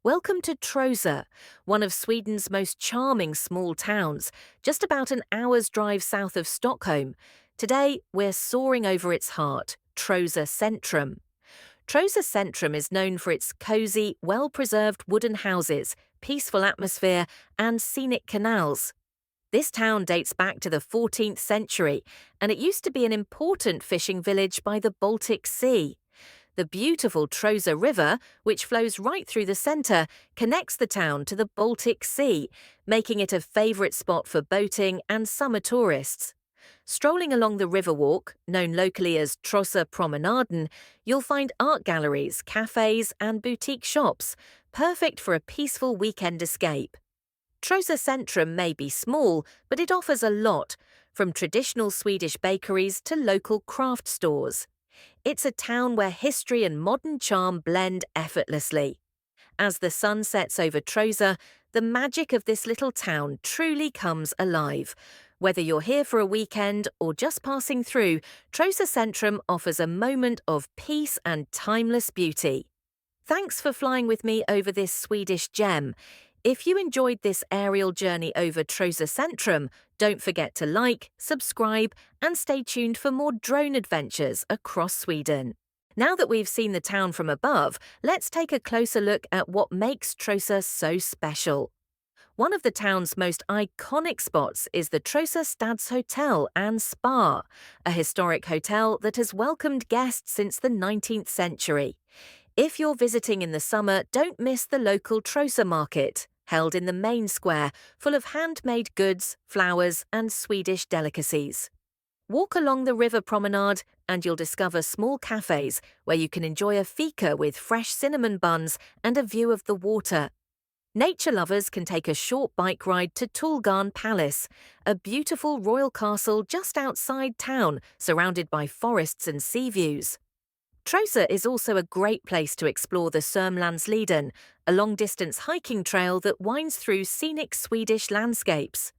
Welcome to Trosa, one of Sweden's most charming small towns, just about an hour's drive south of Stockholm. Today, we're soaring over its heart, Trosa Centrum. Trosa Centrum is known for its cosy, well-preserved wooden houses, peaceful atmosphere, and scenic canals. This town dates back to the 14th century, and it used to be an important fishing village by the Baltic Sea. The beautiful Trosa River, which flows right through the centre, connects the town to the Baltic Sea, making it a favourite spot for boating and summer tourists. Strolling along the riverwalk, known locally as Trosapromenaden, you'll find art galleries, cafés and boutique shops, perfect for a peaceful weekend escape. Trosa Centrum may be small, but it offers a lot, from traditional Swedish bakeries to local craft stores. It's a town where history and modern charm blend effortlessly. As the sun sets over Trosa, the magic of this little town truly comes alive. Whether you're here for a weekend or just passing through, Trosa Centrum offers a moment of peace and timeless beauty. Thanks for flying with me over this Swedish gem. If you enjoyed this aerial journey over Trosa Centrum, don't forget to like, subscribe, and stay tuned for more drone adventures across Sweden. Now that we've seen the town from above, let's take a closer look at what makes Trosa so special. One of the town's most iconic spots is the Trosa Stadshotell and Spa, a historic hotel that has welcomed guests since the 19th century. If you're visiting in the summer, don't miss the local Trosa market, held in the main square, full of handmade goods, flowers, and Swedish delicacies. Walk along the river promenade and you'll discover small cafés where you can enjoy a fika with fresh cinnamon buns and a view of the water. Nature lovers can take a short bike ride to Tullgarn Palace, a beautiful royal castle just outside town, surrounded by forests and sea views. Trosa is also a great place to explore the Sörmlandsleden, a long-distance hiking trail that winds through scenic Swedish landscapes.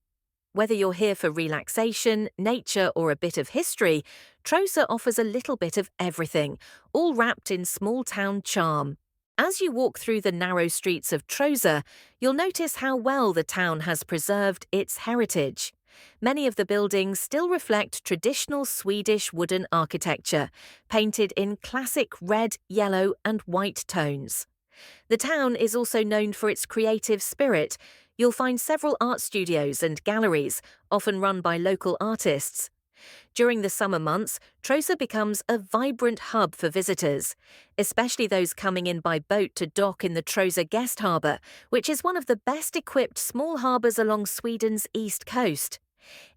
Whether you're here for relaxation, nature, or a bit of history, Trosa offers a little bit of everything, all wrapped in small-town charm. As you walk through the narrow streets of Trosa, you'll notice how well the town has preserved its heritage. Many of the buildings still reflect traditional Swedish wooden architecture, painted in classic red, yellow, and white tones. The town is also known for its creative spirit. You'll find several art studios and galleries, often run by local artists. During the summer months, Trosa becomes a vibrant hub for visitors, especially those coming in by boat to dock in the Trosa Guest Harbour, which is one of the best-equipped small harbours along Sweden's east coast.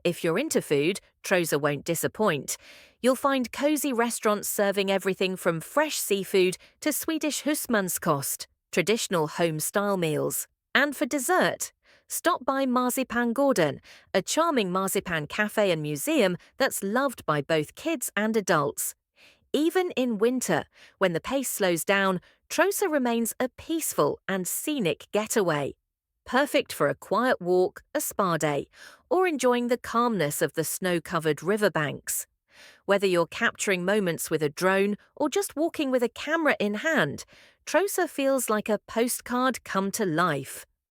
If you're into food, Trosa won't disappoint. You'll find cosy restaurants serving everything from fresh seafood to Swedish husmanskost, traditional home-style meals. And for dessert, stop by Marsipangården, a charming marzipan café and museum that's loved by both kids and adults. Even in winter, when the pace slows down, Trosa remains a peaceful and scenic getaway. Perfect for a quiet walk, a spa day, or enjoying the calmness of the snow-covered riverbanks. Whether you're capturing moments with a drone or just walking with a camera in hand, Trosa feels like a postcard come to life.